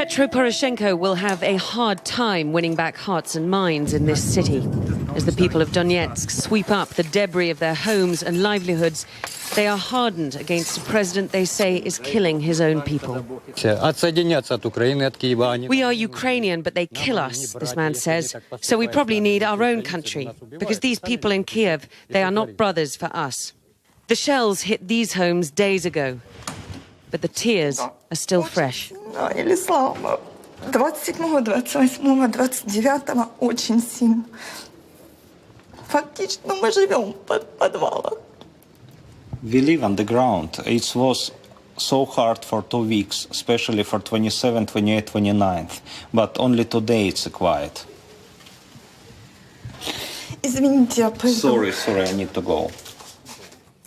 Petro Poroshenko will have a hard time winning back hearts and minds in this city. As the people of Donetsk sweep up the debris of their homes and livelihoods, they are hardened against a president they say is killing his own people. We are Ukrainian, but they kill us, this man says. So we probably need our own country, because these people in Kiev, they are not brothers for us. The shells hit these homes days ago, but the tears are still fresh. 27-го, 28-го, 29-го очень сильно. Фактически мы живем под подвалом. We live on the ground. It was so hard for 2 weeks, especially for 27, 28, 29th. But only today it's quiet. Извините, я пойду. Sorry, I need to go.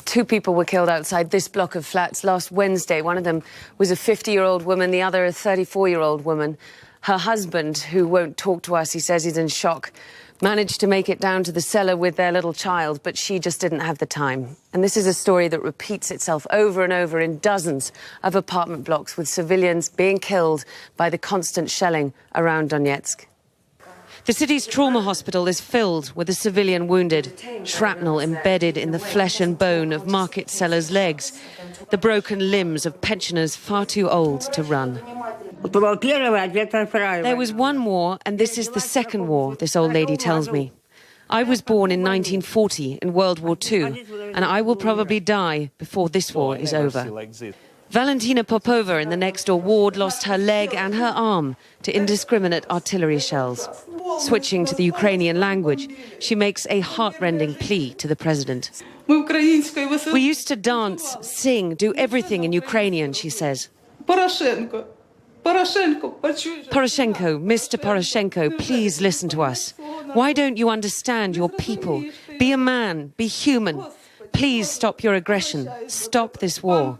2 people were killed outside this block of flats last Wednesday. One of them was a 50-year-old woman, the other a 34-year-old woman. Her husband, who won't talk to us, he says he's in shock, managed to make it down to the cellar with their little child, but she just didn't have the time. And this is a story that repeats itself over and over in dozens of apartment blocks, with civilians being killed by the constant shelling around Donetsk. The city's trauma hospital is filled with a civilian wounded, shrapnel embedded in the flesh and bone of market sellers' legs, the broken limbs of pensioners far too old to run. There was one war, and this is the second war, this old lady tells me. I was born in 1940 in World War II, and I will probably die before this war is over. Valentina Popova in the next-door ward lost her leg and her arm to indiscriminate artillery shells. Switching to the Ukrainian language, she makes a heart-rending plea to the president. We used to dance, sing, do everything in Ukrainian, she says. Poroshenko, Mr. Poroshenko, please listen to us. Why don't you understand your people? Be a man, be human. Please stop your aggression. Stop this war.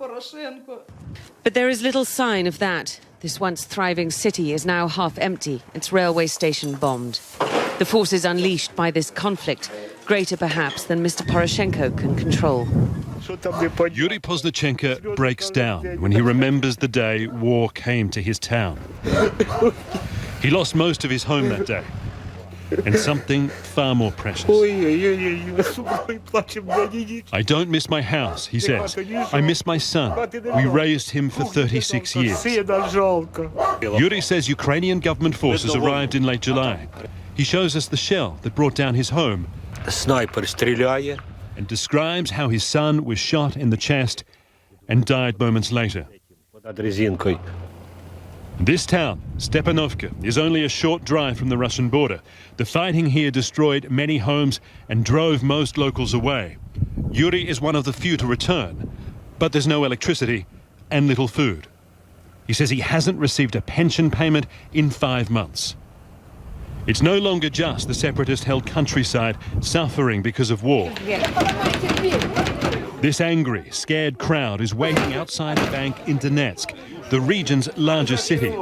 But there is little sign of that. This once thriving city is now half empty, its railway station bombed. The forces unleashed by this conflict, greater perhaps than Mr. Poroshenko can control. Yuri Poznachenko breaks down when he remembers the day war came to his town. He lost most of his home that day, and something far more precious. I don't miss my house, he says. I miss my son. We raised him for 36 years. Yuri says Ukrainian government forces arrived in late July. He shows us the shell that brought down his home and describes how his son was shot in the chest and died moments later. This town, Stepanovka, is only a short drive from the Russian border. The fighting here destroyed many homes and drove most locals away. Yuri is one of the few to return, but there's no electricity and little food. He says he hasn't received a pension payment in 5 months. It's no longer just the separatist-held countryside suffering because of war. This angry, scared crowd is waiting outside a bank in Donetsk, the region's largest city.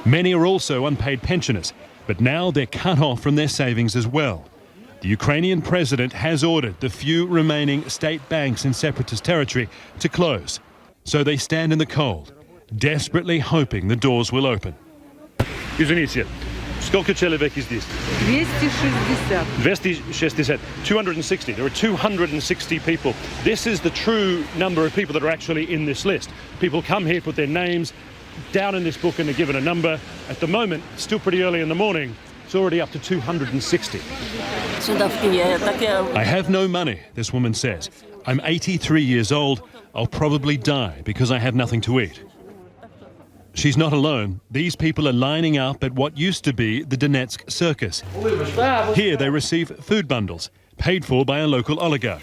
Many are also unpaid pensioners, but now they're cut off from their savings as well. The Ukrainian president has ordered the few remaining state banks in separatist territory to close, so they stand in the cold, desperately hoping the doors will open. Извините, сколько человек здесь? 260. 260. There are 260 people. This is the true number of people that are actually in this list. People come here, put their names down in this book, and are given a number. At the moment, still pretty early in the morning, it's already up to 260. I have no money, this woman says. I'm 83 years old. I'll probably die because I have nothing to eat. She's not alone. These people are lining up at what used to be the Donetsk circus. Here they receive food bundles, paid for by a local oligarch.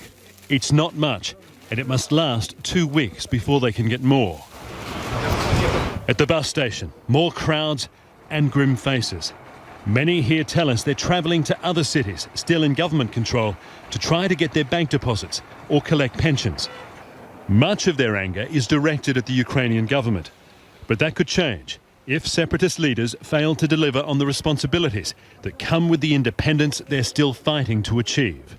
It's not much, and it must last 2 weeks before they can get more. At the bus station, more crowds and grim faces. Many here tell us they're travelling to other cities, still in government control, to try to get their bank deposits or collect pensions. Much of their anger is directed at the Ukrainian government. But that could change if separatist leaders fail to deliver on the responsibilities that come with the independence they're still fighting to achieve.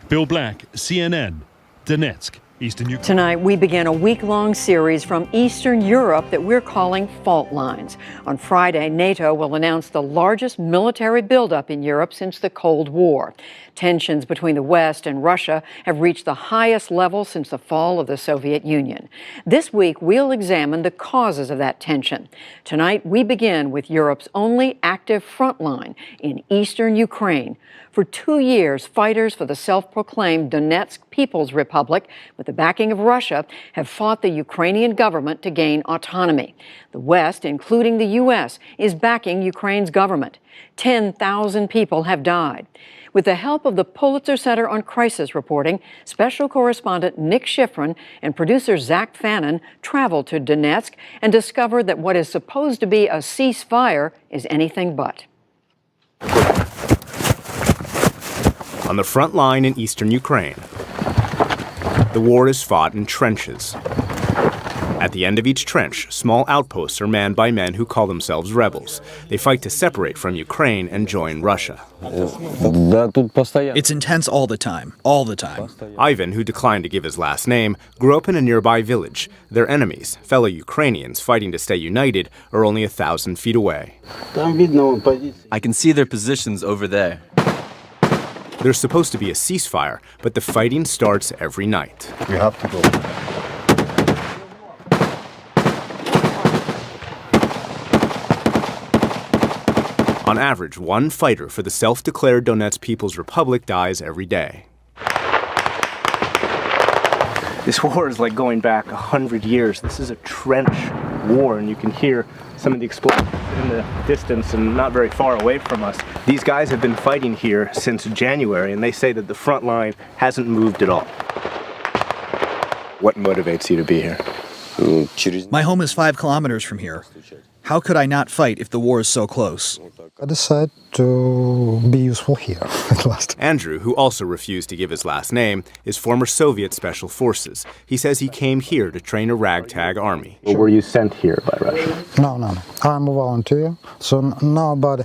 Bill Black, CNN, Donetsk. eastern Ukraine. Tonight, we begin a week-long series from Eastern Europe that we're calling Fault Lines. On Friday, NATO will announce the largest military buildup in Europe since the Cold War. Tensions between the West and Russia have reached the highest level since the fall of the Soviet Union. This week, we'll examine the causes of that tension. Tonight, we begin with Europe's only active front line in eastern Ukraine. For 2 years, fighters for the self-proclaimed Donetsk People's Republic, with the backing of Russia, have fought the Ukrainian government to gain autonomy. The West, including the U.S., is backing Ukraine's government. 10,000 people have died. With the help of the Pulitzer Center on Crisis reporting, special correspondent Nick Schifrin and producer Zach Fannin traveled to Donetsk and discovered that what is supposed to be a ceasefire is anything but. On the front line in eastern Ukraine, the war is fought in trenches. At the end of each trench, small outposts are manned by men who call themselves rebels. They fight to separate from Ukraine and join Russia. It's intense all the time, all the time. Ivan, who declined to give his last name, grew up in a nearby village. Their enemies, fellow Ukrainians fighting to stay united, are only 1,000 feet away. I can see their positions over there. There's supposed to be a ceasefire, but the fighting starts every night. We have to go. On average, one fighter for the self-declared Donetsk People's Republic dies every day. This war is like going back 100 years. This is a trench war, and you can hear some of the explosions in the distance and not very far away from us. These guys have been fighting here since January, and they say that the front line hasn't moved at all. What motivates you to be here? My home is 5 kilometers from here. How could I not fight if the war is so close? I decided to be useful here at last. Andrew, who also refused to give his last name, is former Soviet Special Forces. He says he came here to train a ragtag army. Or were you sent here by Russia? No. I'm a volunteer, so nobody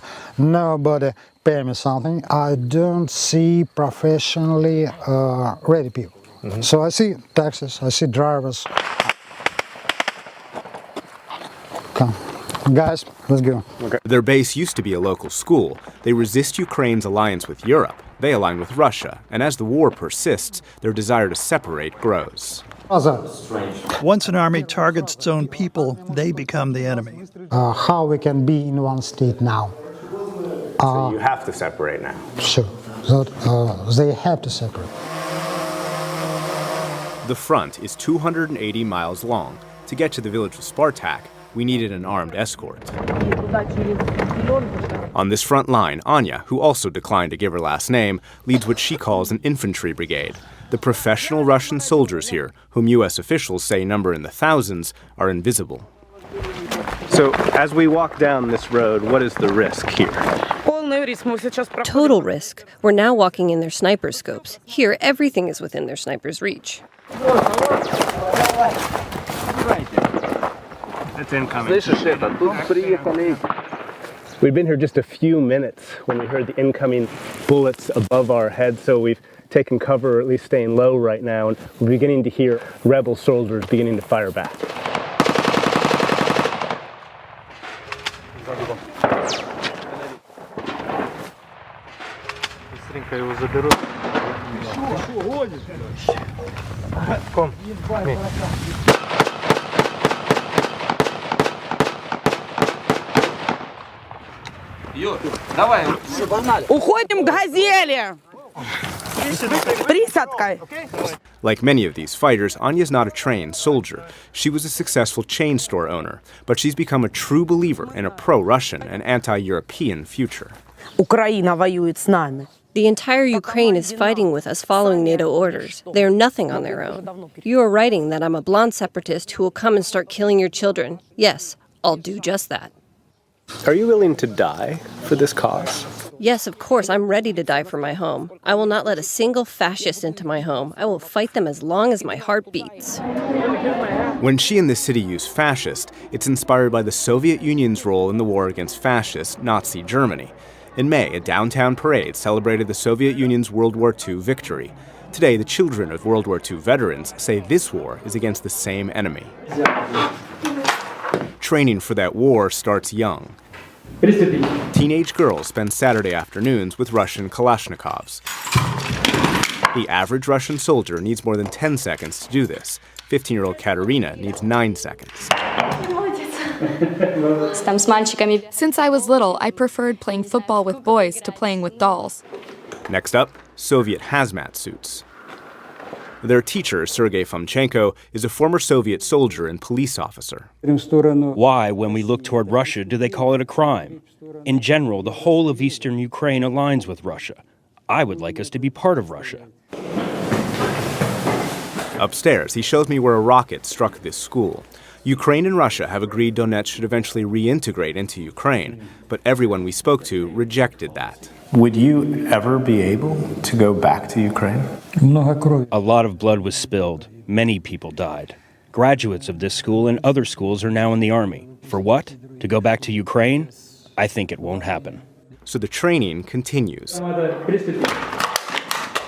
pay me something. I don't see professionally ready people. So I see taxis, I see drivers. Come. Guys, let's go. Okay. Their base used to be a local school. They resist Ukraine's alliance with Europe. They align with Russia. And as the war persists, their desire to separate grows. Once an army targets its own people, they become the enemy. How we can be in one state now? So you have to separate now. Sure. So, they have to separate. The front is 280 miles long. To get to the village of Spartak, we needed an armed escort. On this front line, Anya, who also declined to give her last name, leads what she calls an infantry brigade. The professional Russian soldiers here, whom U.S. officials say number in the thousands, are invisible. So as we walk down this road, what is the risk here? Total risk. We're now walking in their sniper scopes. Here, everything is within their sniper's reach. It's incoming. We've been here just a few minutes when we heard the incoming bullets above our heads, so we've taken cover, or at least staying low right now, and we're beginning to hear rebel soldiers beginning to fire back. Уходим к газели! Присадкой! Like many of these fighters, Anya's not a trained soldier. She was a successful chain store owner, but she's become a true believer in a pro-Russian and anti-European future. Украина воюет с нами. The entire Ukraine is fighting with us following NATO orders. They are nothing on their own. You are writing that I'm a blonde separatist who will come and start killing your children. Yes, I'll do just that. Are you willing to die for this cause? Yes, of course, I'm ready to die for my home. I will not let a single fascist into my home. I will fight them as long as my heart beats. When she and the city use fascist, it's inspired by the Soviet Union's role in the war against fascist Nazi Germany. In May, a downtown parade celebrated the Soviet Union's World War II victory. Today, the children of World War II veterans say this war is against the same enemy. Training for that war starts young. Teenage girls spend Saturday afternoons with Russian Kalashnikovs. The average Russian soldier needs more than 10 seconds to do this. 15-year-old Katerina needs 9 seconds. Since I was little, I preferred playing football with boys to playing with dolls. Next up, Soviet hazmat suits. Their teacher, Sergei Fomchenko, is a former Soviet soldier and police officer. Why, when we look toward Russia, do they call it a crime? In general, the whole of eastern Ukraine aligns with Russia. I would like us to be part of Russia. Upstairs, he shows me where a rocket struck this school. Ukraine and Russia have agreed Donetsk should eventually reintegrate into Ukraine, but everyone we spoke to rejected that. Would you ever be able to go back to Ukraine? A lot of blood was spilled. Many people died. Graduates of this school and other schools are now in the army. For what? To go back to Ukraine? I think it won't happen. So the training continues.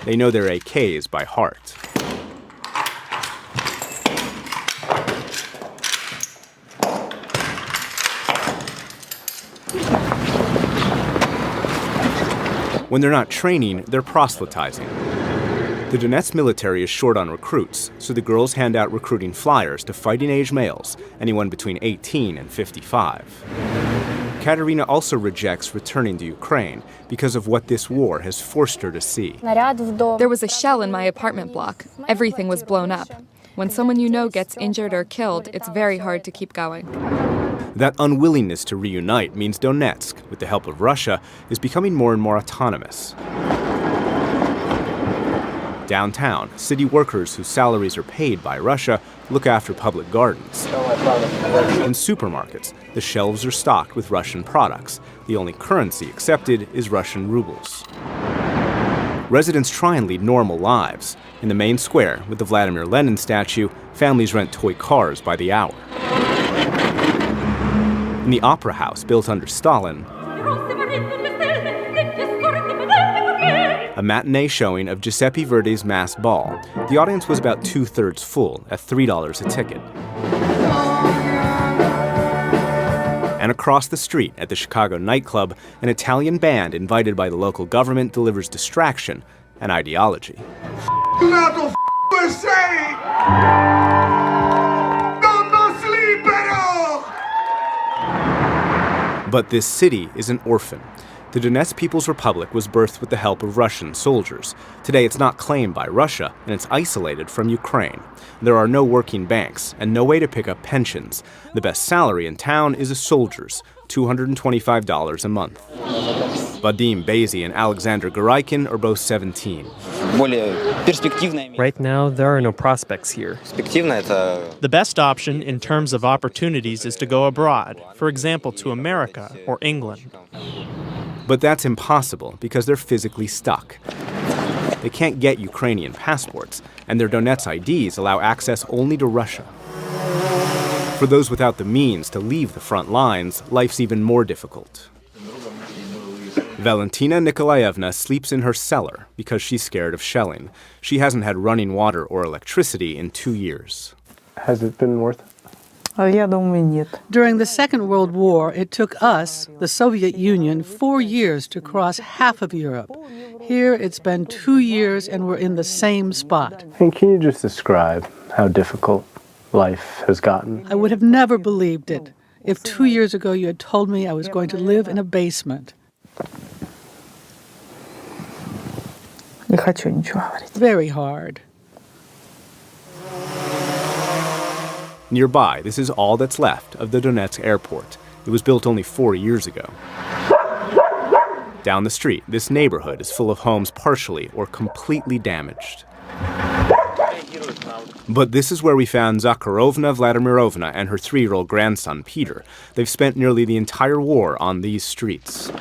They know their AKs by heart. When they're not training, they're proselytizing. The Donetsk military is short on recruits, so the girls hand out recruiting flyers to fighting-age males, anyone between 18 and 55. Katerina also rejects returning to Ukraine because of what this war has forced her to see. There was a shell in my apartment block. Everything was blown up. When someone you know gets injured or killed, it's very hard to keep going. That unwillingness to reunite means Donetsk, with the help of Russia, is becoming more and more autonomous. Downtown, city workers whose salaries are paid by Russia look after public gardens. In supermarkets, the shelves are stocked with Russian products. The only currency accepted is Russian rubles. Residents try and lead normal lives. In the main square, with the Vladimir Lenin statue, families rent toy cars by the hour. In the opera house built under Stalin, a matinee showing of Giuseppe Verdi's Masked Ball. The audience was about 2/3 full, at $3 a ticket. And across the street at the Chicago nightclub, an Italian band invited by the local government delivers distraction and ideology. But this city is an orphan. The Donetsk People's Republic was birthed with the help of Russian soldiers. Today it's not claimed by Russia, and it's isolated from Ukraine. There are no working banks, and no way to pick up pensions. The best salary in town is a soldier's, $225 a month. Vadim Bazy and Alexander Goraikin are both 17. Right now, there are no prospects here. The best option in terms of opportunities is to go abroad, for example, to America or England. But that's impossible because they're physically stuck. They can't get Ukrainian passports, and their Donetsk IDs allow access only to Russia. For those without the means to leave the front lines, life's even more difficult. Valentina Nikolaevna sleeps in her cellar because she's scared of shelling. She hasn't had running water or electricity in 2 years. Has it been worth it? During the Second World War, it took us, the Soviet Union, 4 years to cross half of Europe. Here, it's been 2 years and we're in the same spot. And can you just describe how difficult life has gotten? I would have never believed it if 2 years ago you had told me I was going to live in a basement. Very hard. Nearby, this is all that's left of the Donetsk airport. It was built only 4 years ago. Down the street, this neighborhood is full of homes partially or completely damaged. But this is where we found Zakharovna Vladimirovna and her 3-year-old grandson, Peter. They've spent nearly the entire war on these streets.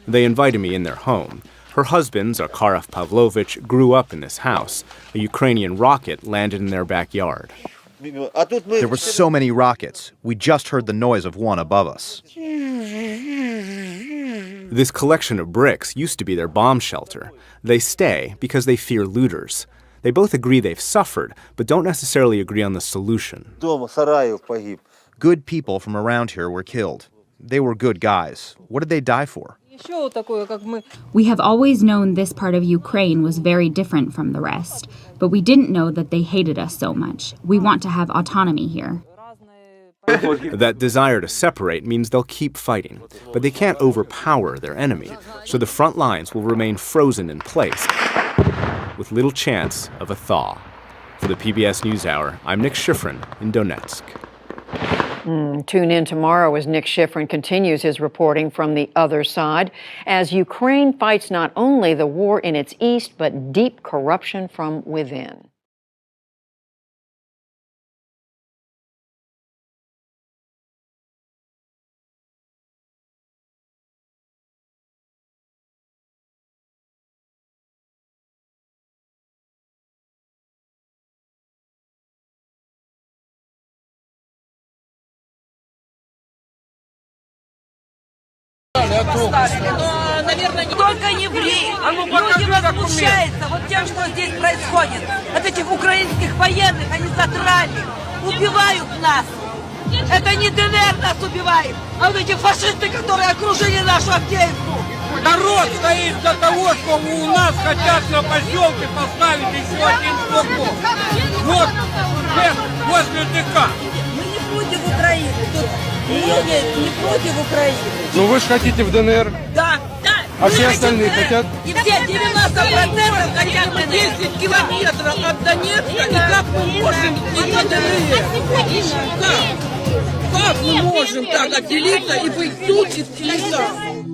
They invited me in their home. Her husband, Zakharov Pavlovich, grew up in this house. A Ukrainian rocket landed in their backyard. There were so many rockets. We just heard the noise of one above us. This collection of bricks used to be their bomb shelter. They stay because they fear looters. They both agree they've suffered, but don't necessarily agree on the solution. Good people from around here were killed. They were good guys. What did they die for? We have always known this part of Ukraine was very different from the rest, but we didn't know that they hated us so much. We want to have autonomy here. That desire to separate means they'll keep fighting, but they can't overpower their enemy, so the front lines will remain frozen in place, with little chance of a thaw. For the PBS NewsHour, I'm Nick Schifrin in Donetsk. Tune in tomorrow as Nick Schifrin continues his reporting from the other side, as Ukraine fights not only the war in its east, but deep corruption from within. Только не евреи. Люди возмущаются вот тем, что здесь происходит. От этих украинских военных они задрали, убивают нас. Это не ДНР нас убивает, а вот эти фашисты, которые окружили нашу Авдеевку. Народ стоит для того, что у нас хотят на поселке поставить еще один блокпост. Вот возле ДК. Мы не против Украины. Тут люди не против Украины. Ну вы же хотите в ДНР? Да, да. А все остальные хотят? И все 90% хотят 10 километров от Донецка. И как мы можем не на ДНР? Как мы можем так отделиться и быть тут и там?